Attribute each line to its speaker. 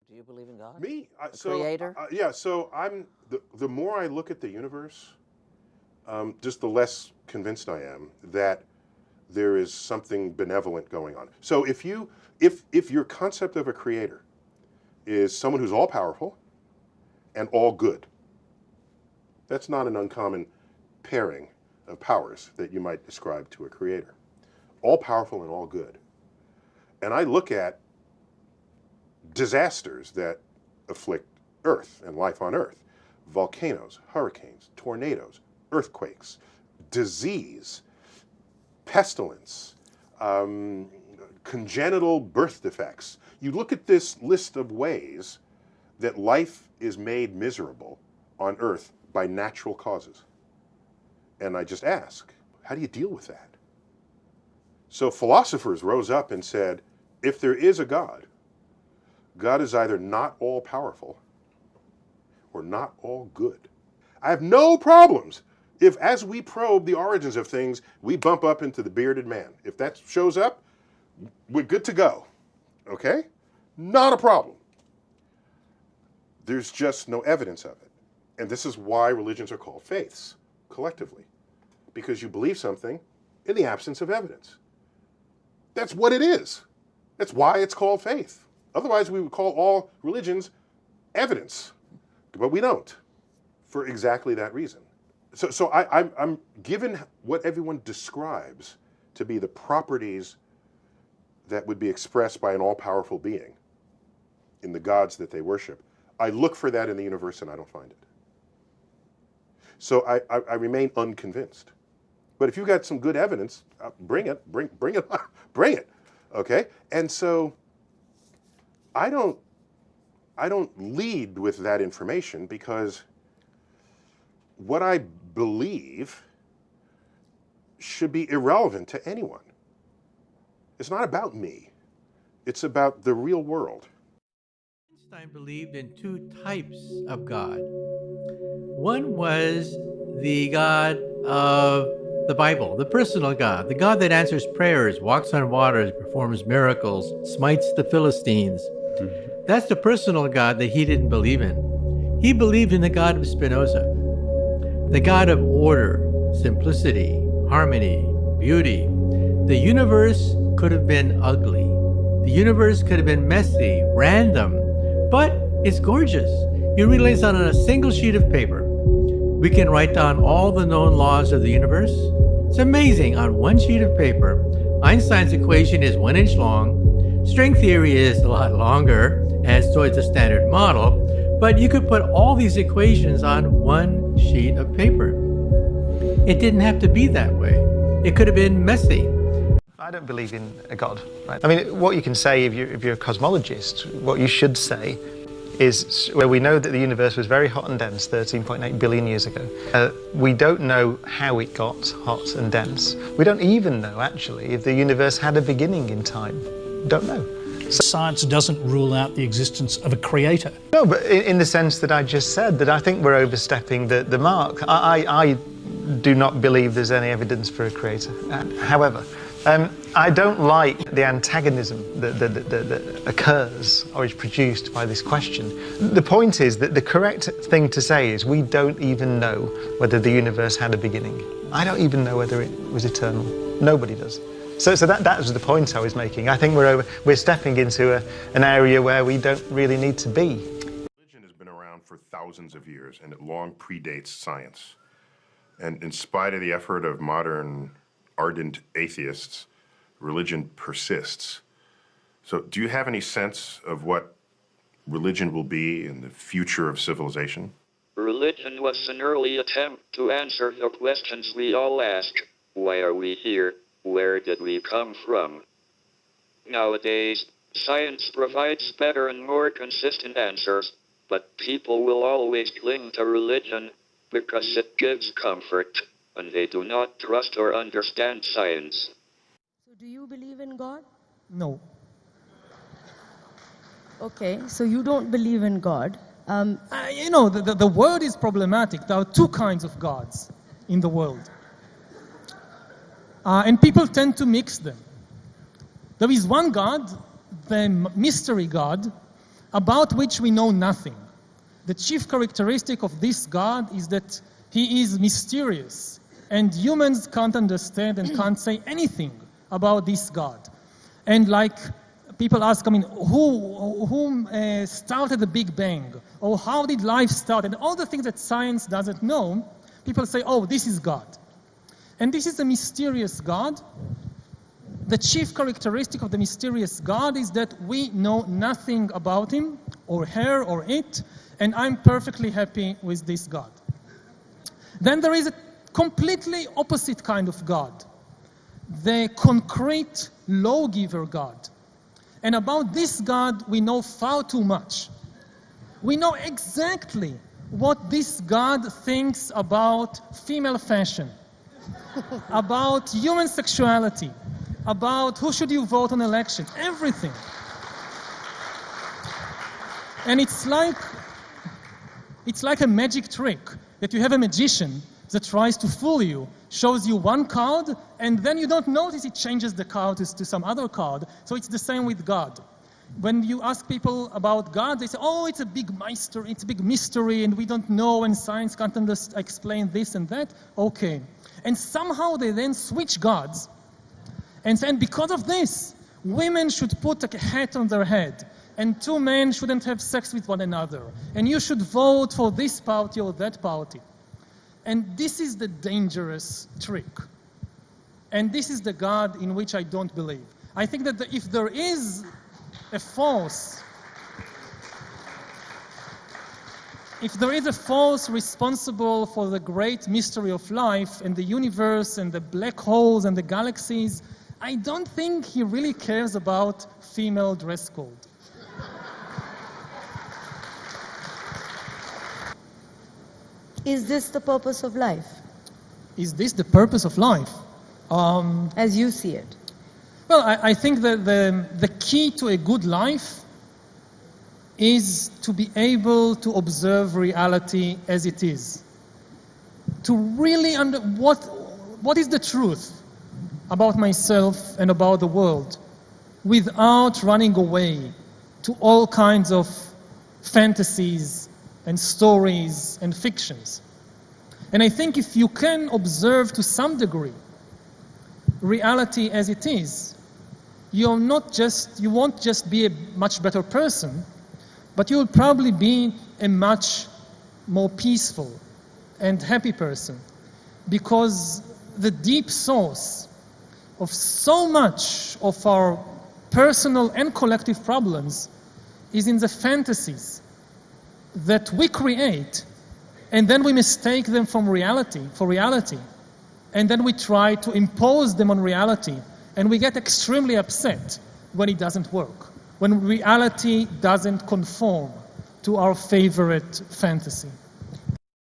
Speaker 1: Do you believe in God?
Speaker 2: Me?
Speaker 1: Creator?
Speaker 2: Yeah, so the more I look at the universe, just the less convinced I am that there is something benevolent going on. So if your concept of a creator is someone who's all powerful and all good, that's not an uncommon pairing of powers that you might describe to a creator. All powerful and all good. And I look at disasters that afflict Earth and life on Earth. Volcanoes, hurricanes, tornadoes, earthquakes, disease, pestilence, congenital birth defects. You look at this list of ways that life is made miserable on Earth by natural causes. And I just ask, how do you deal with that? So philosophers rose up and said, if there is a God, God is either not all powerful or not all good. I have no problems if, as we probe the origins of things, we bump up into the bearded man. If that shows up, we're good to go. Okay? Not a problem. There's just no evidence of it. And this is why religions are called faiths, collectively. Because you believe something in the absence of evidence. That's what it is. That's why it's called faith. Otherwise, we would call all religions evidence. But we don't, for exactly that reason. So I'm given what everyone describes to be the properties that would be expressed by an all-powerful being in the gods that they worship. I look for that in the universe and I don't find it. So I remain unconvinced. But if you've got some good evidence, bring it, bring it, bring it, okay? And so I don't lead with that information because what I believe should be irrelevant to anyone. It's not about me. It's about the real world.
Speaker 3: Einstein believed in two types of God. One was the God of the Bible, the personal God, the God that answers prayers, walks on waters, performs miracles, smites the Philistines. That's the personal God that he didn't believe in. He believed in the God of Spinoza, the God of order, simplicity, harmony, beauty. The universe could have been ugly. The universe could have been messy, random, but it's gorgeous. You realize that on a single sheet of paper, we can write down all the known laws of the universe. It's amazing. On one sheet of paper, Einstein's equation is 1 inch long. String theory is a lot longer, and so is the standard model. But you could put all these equations on one sheet of paper. It didn't have to be that way. It could have been messy.
Speaker 4: I don't believe in a God. Right? I mean, what you can say if you're a cosmologist, what you should say is where we know that the universe was very hot and dense 13.8 billion years ago. We don't know how it got hot and dense. We don't even know, actually, if the universe had a beginning in time. Don't know.
Speaker 5: Science doesn't rule out the existence of a creator.
Speaker 4: No, but in the sense that I just said, that I think we're overstepping the mark. I do not believe there's any evidence for a creator. However, I don't like the antagonism that occurs or is produced by this question. The point is that the correct thing to say is we don't even know whether the universe had a beginning. I don't even know whether it was eternal. Nobody does. So that was the point I was making. I think we're stepping into an area where we don't really need to be.
Speaker 2: Religion has been around for thousands of years, and it long predates science. And in spite of the effort of modern ardent atheists, religion persists. So do you have any sense of what religion will be in the future of civilization?
Speaker 6: Religion was an early attempt to answer the questions we all ask. Why are we here? Where did we come from? Nowadays, science provides better and more consistent answers, but people will always cling to religion because it gives comfort, and they do not trust or understand science.
Speaker 7: So do you believe in God?
Speaker 8: No.
Speaker 7: Okay, so you don't believe in God.
Speaker 8: You know, the word is problematic. There are two kinds of gods in the world. And people tend to mix them. There is one God, the mystery God, about which we know nothing. The chief characteristic of this God is that he is mysterious, and humans can't understand and can't say anything about this God. And like people ask, I mean, who started the Big Bang? Or how did life start? And all the things that science doesn't know, people say, oh, this is God. And this is a mysterious God. The chief characteristic of the mysterious God is that we know nothing about him, or her, or it, and I'm perfectly happy with this God. Then there is a completely opposite kind of God, the concrete lawgiver God. And about this God, we know far too much. We know exactly what this God thinks about female fashion, about human sexuality, about who should you vote on election, everything. And it's like a magic trick that you have a magician that tries to fool you, shows you one card, and then you don't notice it changes the card to some other card. So it's the same with God. When you ask people about God, they say, oh, it's a big mystery, and we don't know, and science can't explain this and that. Okay. And somehow they then switch gods and say, and because of this, women should put a hat on their head, and two men shouldn't have sex with one another, and you should vote for this party or that party. And this is the dangerous trick. And this is the God in which I don't believe. I think that if there is a force, responsible for the great mystery of life and the universe and the black holes and the galaxies, I don't think he really cares about female dress code.
Speaker 7: Is this the purpose of life?
Speaker 8: Is this the purpose of life?
Speaker 7: As you see it?
Speaker 8: Well, I think that the key to a good life is to be able to observe reality as it is. To really what is the truth about myself and about the world without running away to all kinds of fantasies and stories and fictions. And I think if you can observe to some degree reality as it is, you won't just be a much better person, but you'll probably be a much more peaceful and happy person, because the deep source of so much of our personal and collective problems is in the fantasies that we create, and then we mistake them for reality, and then we try to impose them on reality, and we get extremely upset when it doesn't work, when reality doesn't conform to our favorite fantasy.